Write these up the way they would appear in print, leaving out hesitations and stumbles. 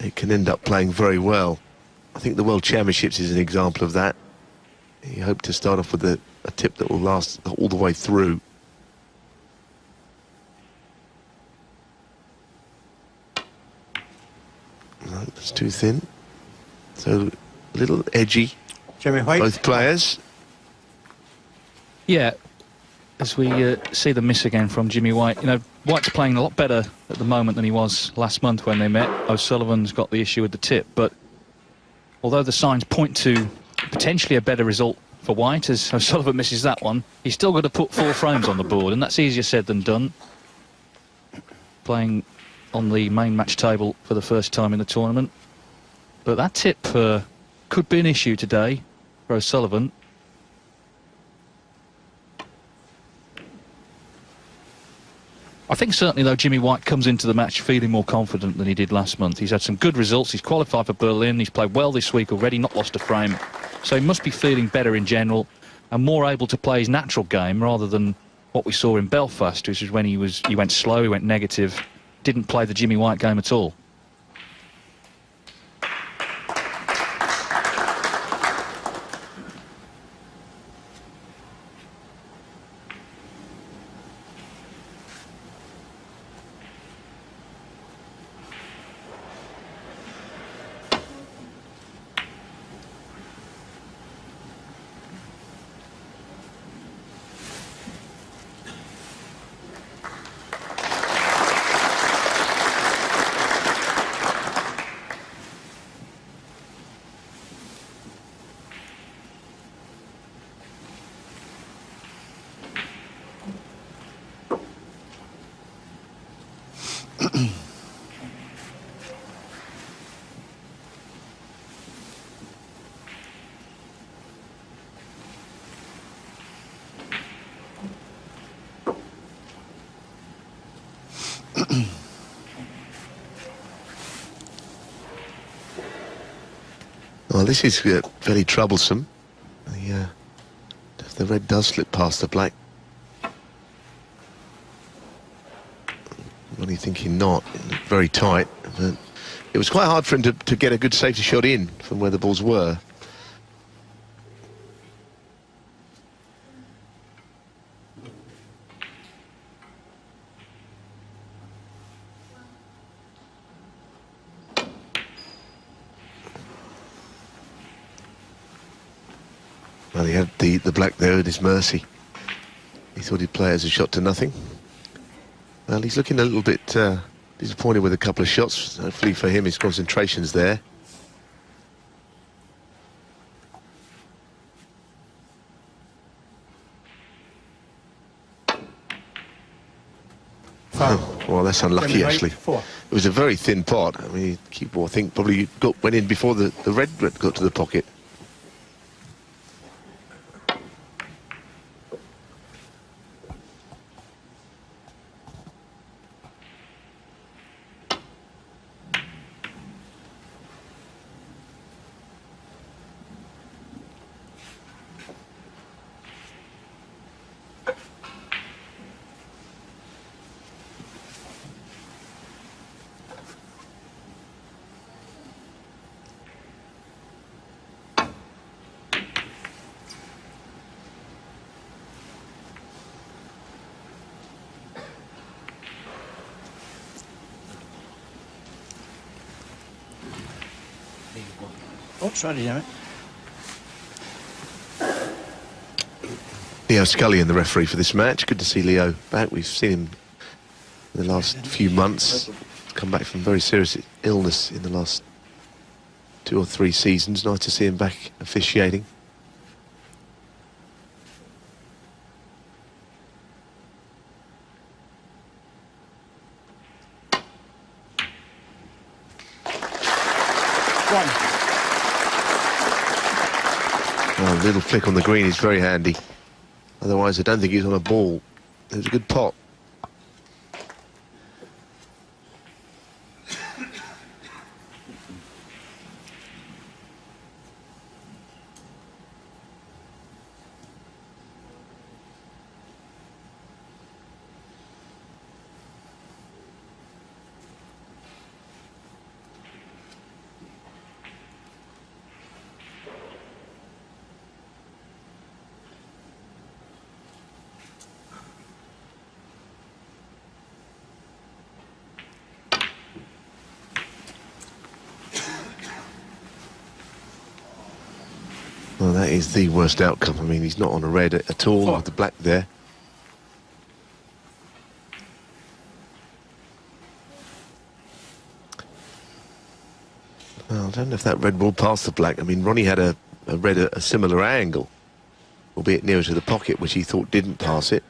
it can end up playing very well. I think the World Championships is an example of that. You hope to start off with a tip that will last all the way through. No, it's too thin. So a little edgy, Jimmy White. both players. Yeah, as we see the miss again from Jimmy White. You know, White's playing a lot better at the moment than he was last month when they met. O'Sullivan's got the issue with the tip, but although the signs point to potentially a better result for White, as O'Sullivan misses that one, he's still got to put 4 frames on the board, and that's easier said than done. Playing on the main match table for the first time in the tournament. But that tip could be an issue today for O'Sullivan. I think certainly, though, Jimmy White comes into the match feeling more confident than he did last month. He's had some good results. He's qualified for Berlin. He's played well this week already, not lost a frame. So he must be feeling better in general and more able to play his natural game rather than what we saw in Belfast, which is when he went slow, he went negative, didn't play the Jimmy White game at all. Well, this is fairly troublesome. The red does slip past the black. Only thinking not. It looked very tight. But it was quite hard for him to get a good safety shot in from where the balls were. Well, he had the black there at his mercy. He thought he'd play it as a shot to nothing. Well, he's looking a little bit disappointed with a couple of shots. Hopefully for him, his concentration's there. Oh, well, that's unlucky, actually. It was a very thin pot. I mean, keep ball, I think, probably went in before the red got to the pocket. Oh, sorry, damn it. Leo Scullion, the referee for this match. Good to see Leo back. We've seen him in the last few months. Come back from very serious illness in the last 2 or 3 seasons. Nice to see him back officiating. Oh, a little flick on the green is very handy. Otherwise, I don't think he's on a ball. It was a good pot. Well, that is the worst outcome. I mean, he's not on a red at all with the black there. Well, I don't know if that red will pass the black. I mean, Ronnie had a red at a similar angle, albeit nearer to the pocket, which he thought didn't pass it.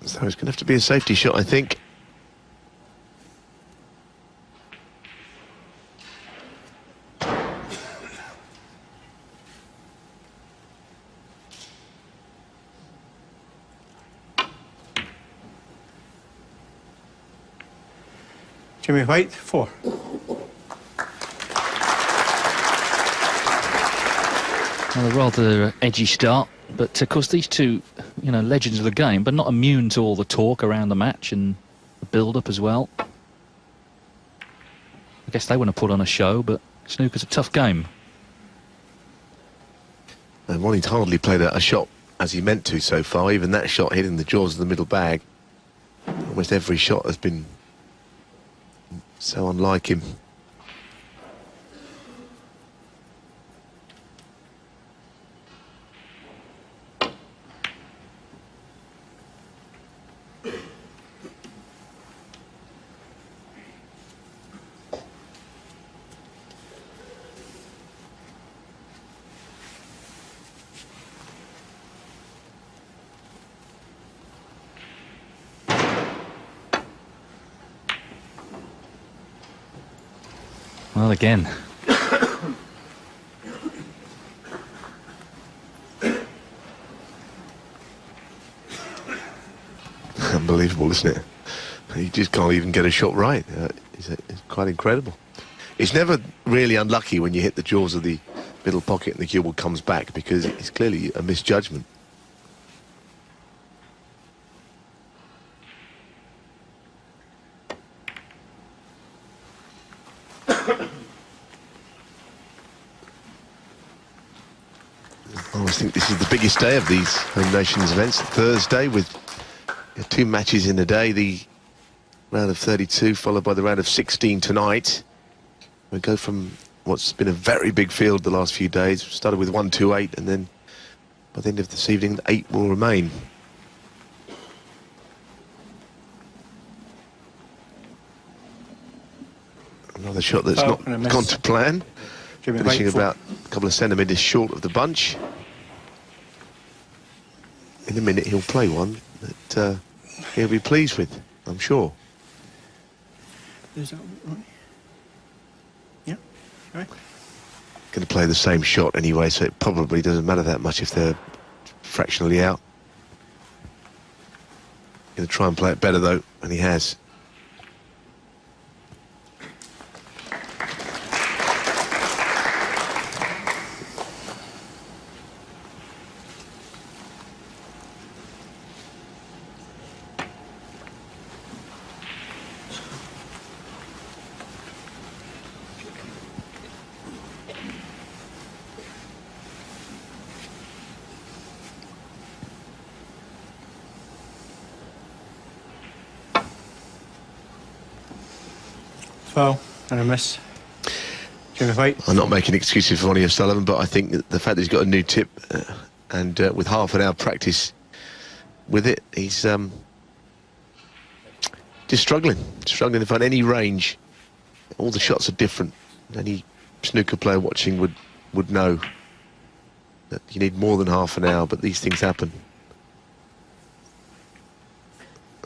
So it's going to have to be a safety shot, I think. Jimmy White, 4. Well, a rather edgy start, but of course these two, you know, legends of the game, but not immune to all the talk around the match and the build-up as well. I guess they want to put on a show, but snooker's a tough game. And Ronnie's hardly played a shot as he meant to so far. Even that shot hitting the jaws of the middle bag. Almost every shot has been so unlike him. Well, again. Unbelievable, isn't it? He just can't even get a shot right. It's quite incredible. It's never really unlucky when you hit the jaws of the middle pocket and the cue ball comes back, because it's clearly a misjudgment. I always think this is the biggest day of these Home Nations events. Thursday, with 2 matches in a day. The round of 32 followed by the round of 16 tonight. We go from what's been a very big field the last few days. We started with 1, 2, 8, and then by the end of this evening, 8 will remain. Another shot that's not gone to plan. Finishing about a couple of centimetres short of the bunch. In a minute he'll play one that he'll be pleased with, I'm sure. Is that right? Yeah, right. Going to play the same shot anyway, so it probably doesn't matter that much if they're fractionally out. Going to try and play it better though, and he has. Foul and a miss. Jimmy White. I'm not making excuses for Ronnie O'Sullivan, but I think that the fact that he's got a new tip and with half an hour practice with it, he's just struggling to find any range. All the shots are different. Any snooker player watching would know that you need more than half an hour, but these things happen.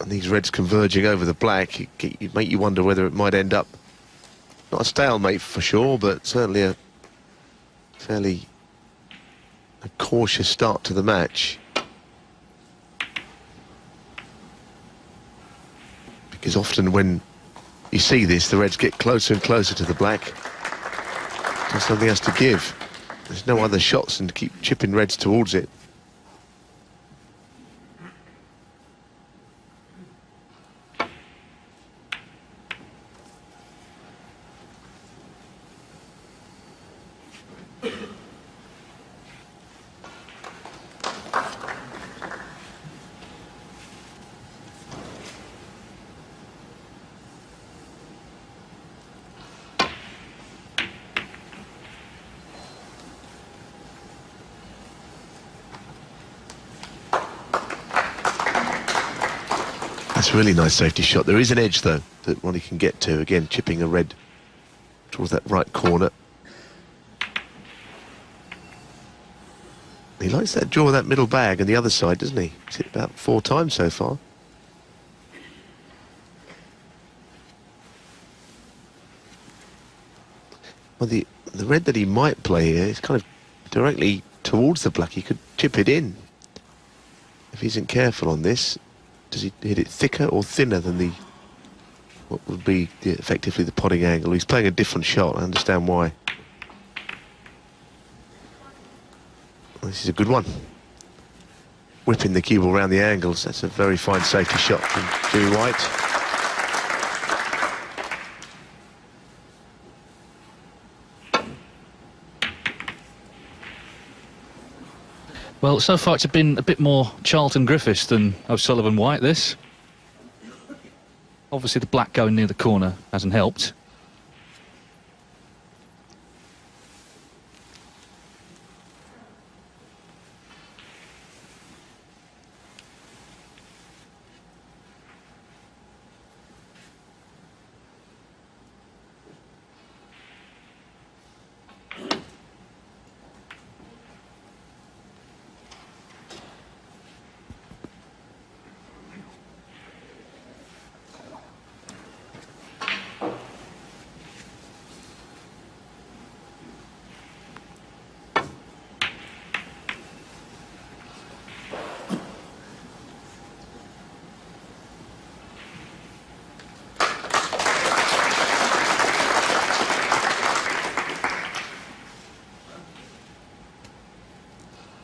And these reds converging over the black, it make you wonder whether it might end up not a stalemate for sure, but certainly a fairly cautious start to the match. Because often when you see this, the reds get closer and closer to the black. So something has to give. There's no other shots than to keep chipping reds towards it. That's a really nice safety shot. There is an edge, though, that Ronnie can get to. Again, chipping a red towards that right corner. He likes that draw of that middle bag and the other side, doesn't he? He's hit about 4 times so far. Well, the red that he might play here is kind of directly towards the black. He could chip it in. If he isn't careful on this, does he hit it thicker or thinner than the what would be effectively the potting angle? He's playing a different shot. I understand why. Well, this is a good one. Whipping the cue ball around the angles. That's a very fine safety shot from Jimmy White. Well, so far it's been a bit more Charlton Griffiths than O'Sullivan White, this. Obviously the black going near the corner hasn't helped.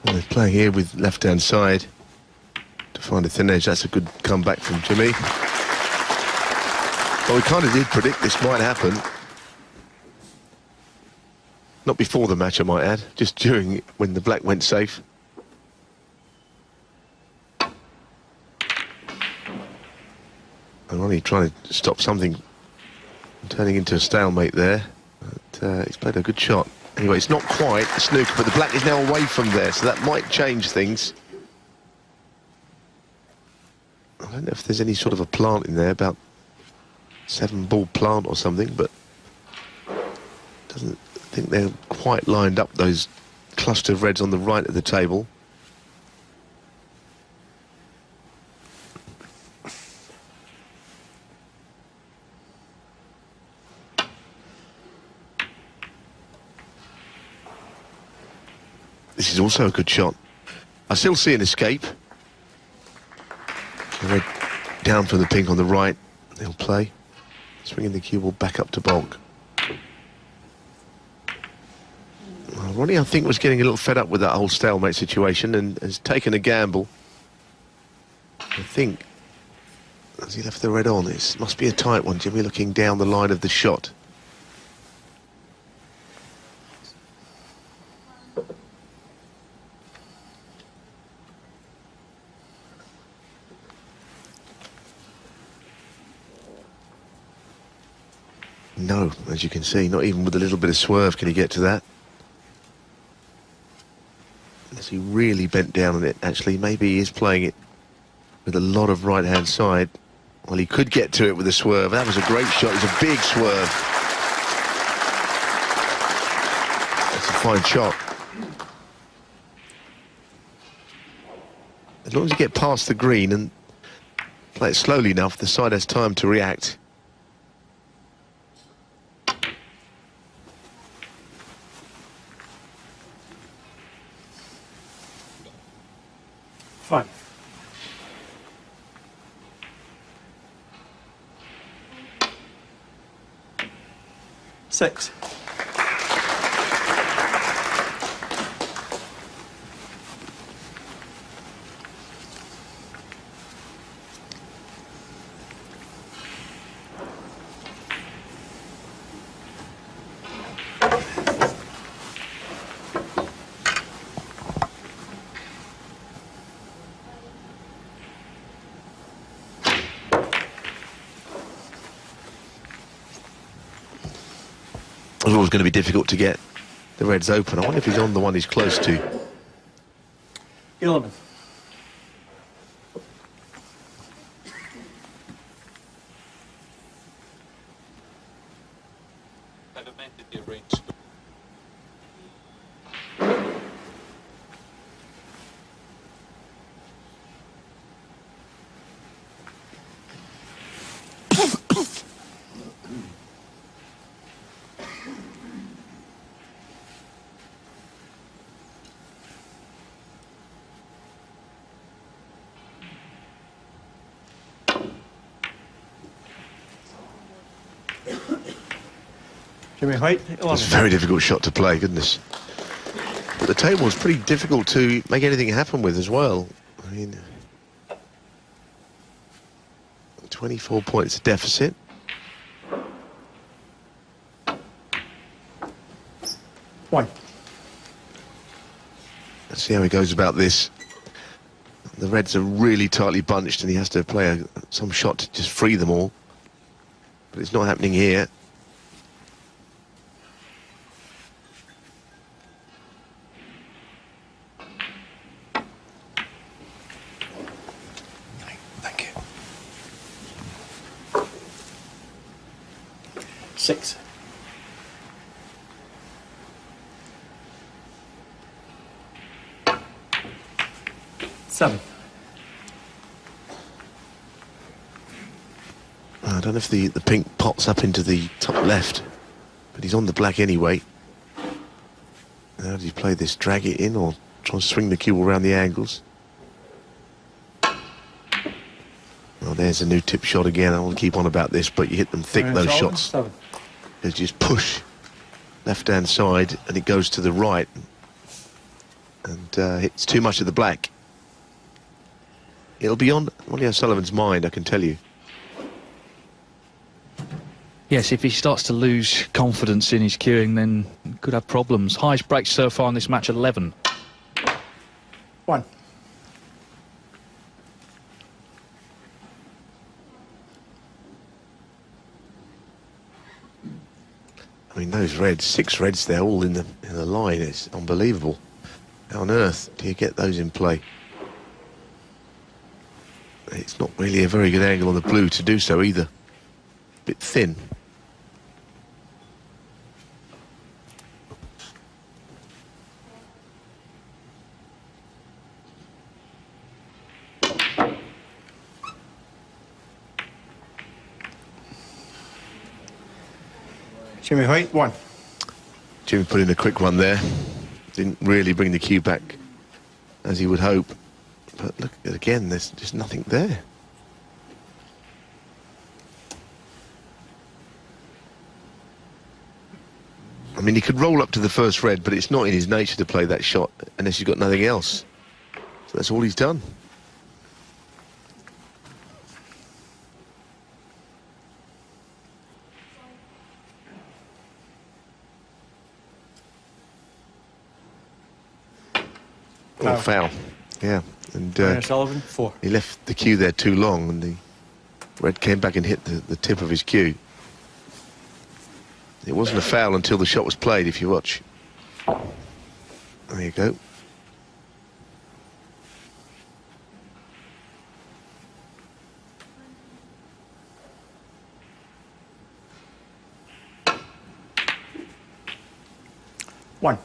They're playing here with left-hand side to find a thin edge. That's a good comeback from Jimmy. Well, we kind of did predict this might happen. Not before the match, I might add, just during when the black went safe. And Ronnie trying to stop something turning into a stalemate there. But he's played a good shot. Anyway, it's not quite a snooker, but the black is now away from there, so that might change things. I don't know if there's any sort of a plant in there, about 7-ball plant or something, but doesn't think they're quite lined up, those cluster of reds on the right of the table. This is also a good shot. I still see an escape. The red down from the pink on the right. They'll play. Swinging the cue ball back up to Bonk. Well, Ronnie, I think, was getting a little fed up with that whole stalemate situation and has taken a gamble. I think, as he left the red on, it must be a tight one. Jimmy looking down the line of the shot. No, as you can see, not even with a little bit of swerve can he get to that. As he really bent down on it, actually, maybe he is playing it with a lot of right-hand side. Well, he could get to it with a swerve. That was a great shot. It was a big swerve. That's a fine shot. As long as you get past the green and play it slowly enough, the side has time to react. Fine. 6. It was always going to be difficult to get the reds open. I wonder if he's on the one he's close to. 11. I've amended the arranged. Jimmy White, It's 11. a very difficult shot to play, goodness. But the table is pretty difficult to make anything happen with as well. I mean, 24 points deficit. One. Let's see how he goes about this. The Reds are really tightly bunched and he has to play some shot to just free them all. But it's not happening here. Thank you. 6. 7. I don't know if the pink pops up into the top left, but he's on the black anyway. How does he play this? Drag it in or try and swing the cue around the angles? Well, there's a new tip shot again. I want to keep on about this, but you hit them thick, those shots. 7. They just push left-hand side and it goes to the right. And hits too much of the black. It'll be on Ronnie O'Sullivan's mind, I can tell you. Yes, if he starts to lose confidence in his cueing, then he could have problems. Highest breaks so far in this match, 11. 1. I mean, those Reds, 6 Reds there, all in the line. It's unbelievable. How on earth do you get those in play? It's not really a very good angle on the blue to do so either. Bit thin. Jimmy White, 1. Jimmy put in a quick one there. Didn't really bring the cue back as he would hope. But look, again, there's just nothing there. I mean, he could roll up to the first red, but it's not in his nature to play that shot unless he's got nothing else. So that's all he's done. Oh, foul. Yeah. And Ronnie O'Sullivan, 4. he left the cue there too long and the red came back and hit the tip of his cue. It wasn't a foul until the shot was played, if you watch. There you go. One.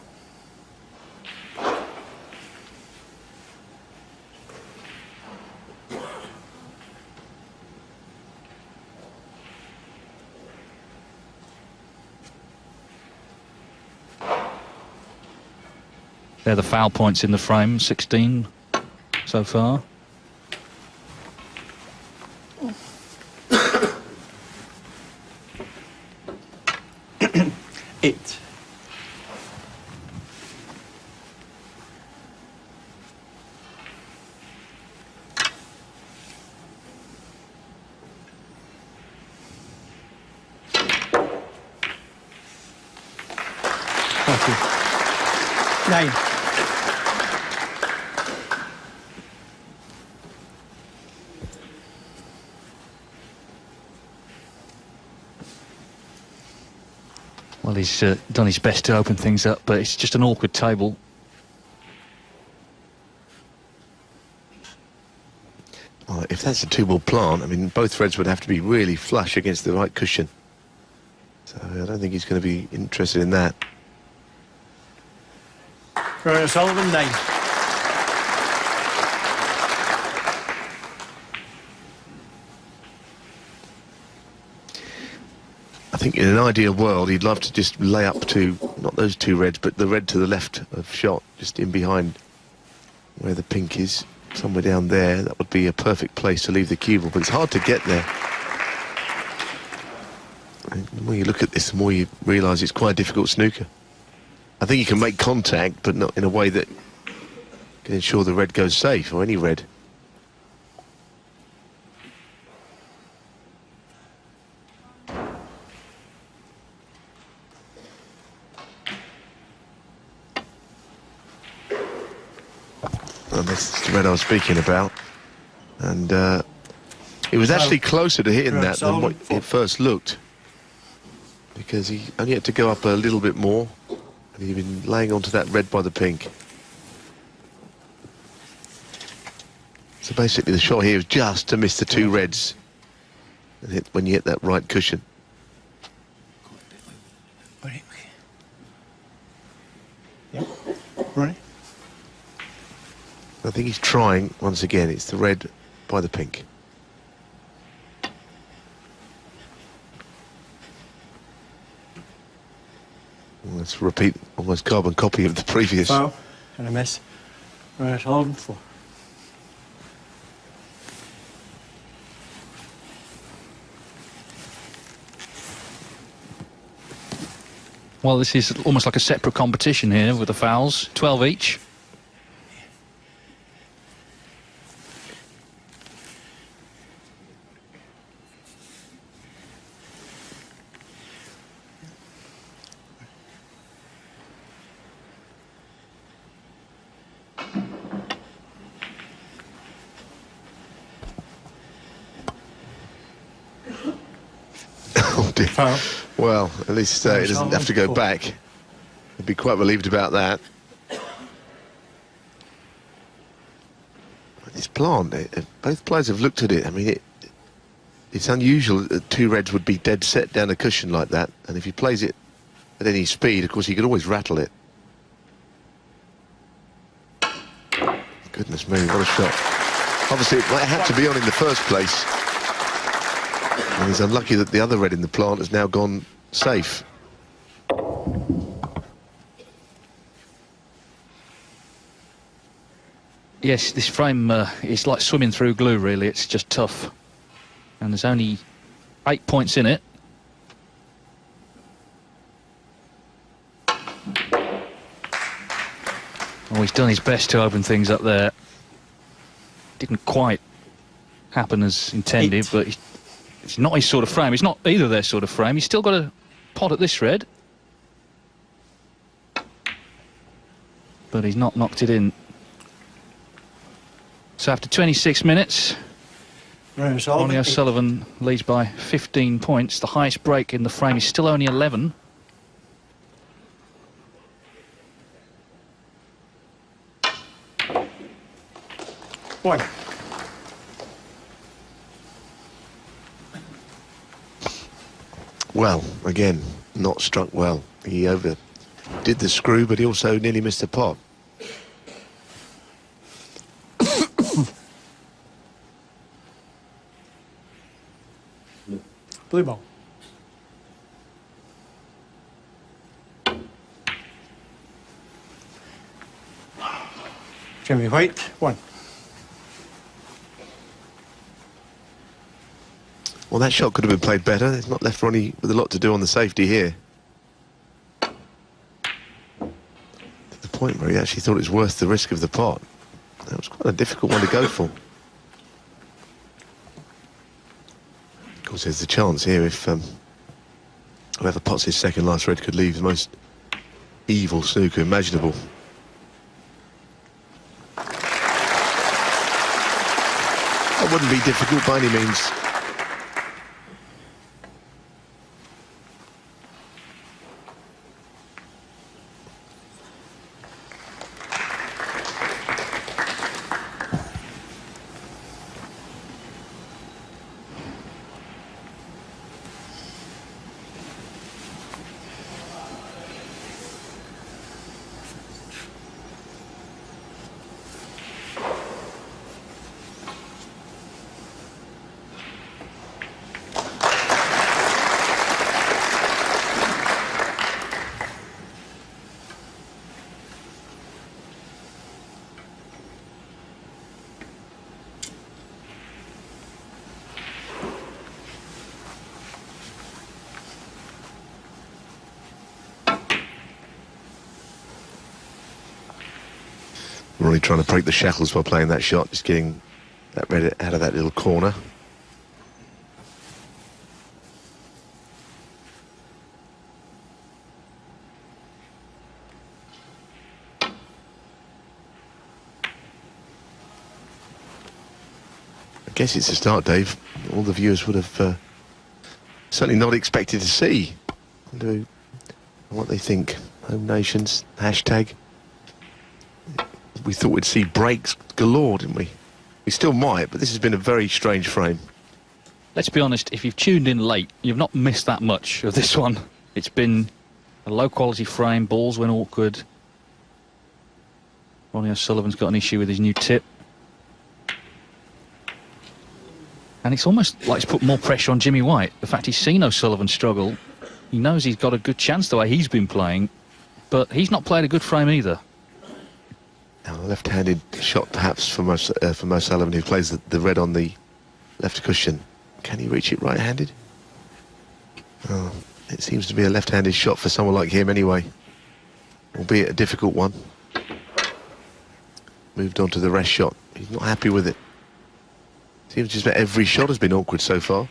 They're the foul points in the frame, 16 so far. Eight. Thank you. 9. Well, he's done his best to open things up, but it's just an awkward table. Well, if that's a 2-ball plant, I mean, both Reds would have to be really flush against the right cushion. So I don't don't think he's going to be interested in that. Ronnie O'Sullivan, 9. I think in an ideal world, he'd love to just lay up to, not those two reds, but the red to the left of shot, just in behind where the pink is, somewhere down there. That would be a perfect place to leave the cue ball, but it's hard to get there. And the more you look at this, the more you realise it's quite a difficult snooker. I think you can make contact, but not in a way that can ensure the red goes safe, or any red. And that's the red I was speaking about. And it was actually closer to hitting that than what it first looked, because he only had to go up a little bit more, and he'd been laying onto that red by the pink. So basically the shot here is just to miss the two reds and hit when you hit that right cushion. Yep. Ronnie. I think he's trying, once again, it's the red by the pink. Let's repeat, almost carbon copy of the previous. Foul and a miss. Ronnie O'Sullivan, 4. Well, this is almost like a separate competition here with the fouls, 12 each. Oh dear. Foul. Well, at least he doesn't have to go back. He'd be quite relieved about that. This plant, both players have looked at it. I mean, it's unusual that two reds would be dead set down a cushion like that. And if he plays it at any speed, of course, he could always rattle it. Goodness me, what a shot. Obviously, it had to be on in the first place. And he's unlucky that the other red in the plant has now gone safe. Yes, this frame is like swimming through glue, really. It's just tough. And there's only 8 points in it. Oh, he's done his best to open things up there. Didn't quite happen as intended, but it's not his sort of frame. It's not either their sort of frame. He's still got a pot at this red. But he's not knocked it in. So after 26 minutes, Ronnie O'Sullivan leads by 15 points. The highest break in the frame is still only 11. One. Well, again, not struck well. He overdid the screw, but he also nearly missed the pot. Blue ball. Jimmy White, 1. Well, that shot could have been played better. It's not left Ronnie with a lot to do on the safety here. To the point where he actually thought it was worth the risk of the pot. That was quite a difficult one to go for. Of course, there's the chance here if whoever pots his second last red could leave the most evil snooker imaginable. That wouldn't be difficult by any means. Ronnie trying to break the shackles while playing that shot, just getting that red out of that little corner. I guess it's a start, Dave. All the viewers would have certainly not expected to see. What they think. Home Nations, hashtag. We thought we'd see breaks galore, didn't we? We still might, but this has been a very strange frame. Let's be honest, if you've tuned in late, you've not missed that much of this one. It's been a low-quality frame, balls went awkward. Ronnie O'Sullivan's got an issue with his new tip. And it's almost like it's put more pressure on Jimmy White. The fact he's seen O'Sullivan struggle, he knows he's got a good chance the way he's been playing, but he's not played a good frame either. Now, a left-handed shot perhaps from O'Sullivan, who plays the red on the left cushion. Can he reach it right-handed? Oh, it seems to be a left-handed shot for someone like him anyway, albeit a difficult one. Moved on to the rest shot. He's not happy with it. Seems just about every shot has been awkward so far.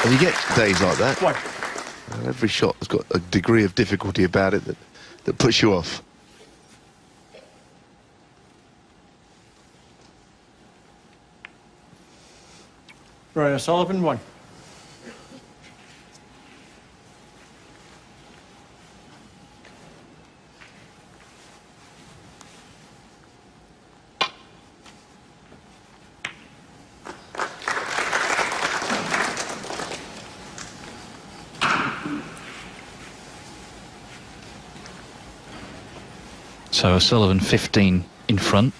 And you get days like that. Every shot has got a degree of difficulty about it that puts you off. Ronnie O'Sullivan, 1. So O'Sullivan 15 in front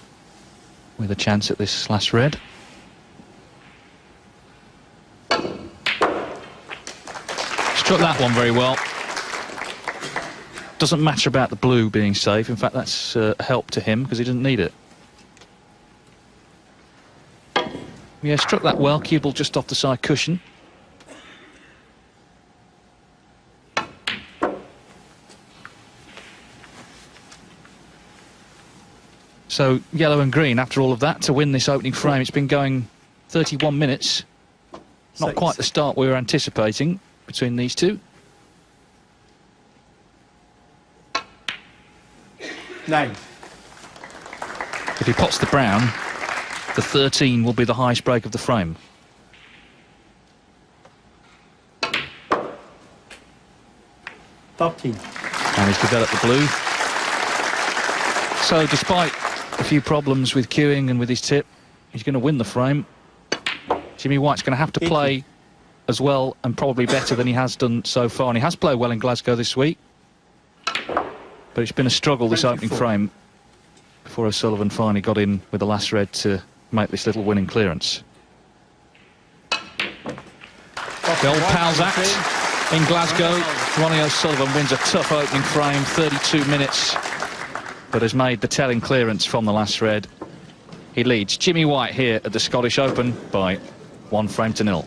with a chance at this last red. Struck that one very well. Doesn't matter about the blue being safe. In fact, that's a help to him because he doesn't need it. Yeah, struck that well. Cue ball just off the side cushion. So yellow and green after all of that to win this opening frame. It's been going 31 minutes. Not quite the start we were anticipating between these two. 9. If he pots the brown, the 13 will be the highest break of the frame. And he's developed the blue. So despite a few problems with cueing and with his tip, he's going to win the frame. Jimmy White's going to have to play as well and probably better than he has done so far. And he has played well in Glasgow this week. But it's been a struggle, this opening frame, before O'Sullivan finally got in with the last red to make this little winning clearance. The old pals act in Glasgow. Ronnie O'Sullivan wins a tough opening frame, 32 minutes, but has made the telling clearance from the last red. He leads Jimmy White here at the Scottish Open by 1 frame to 0.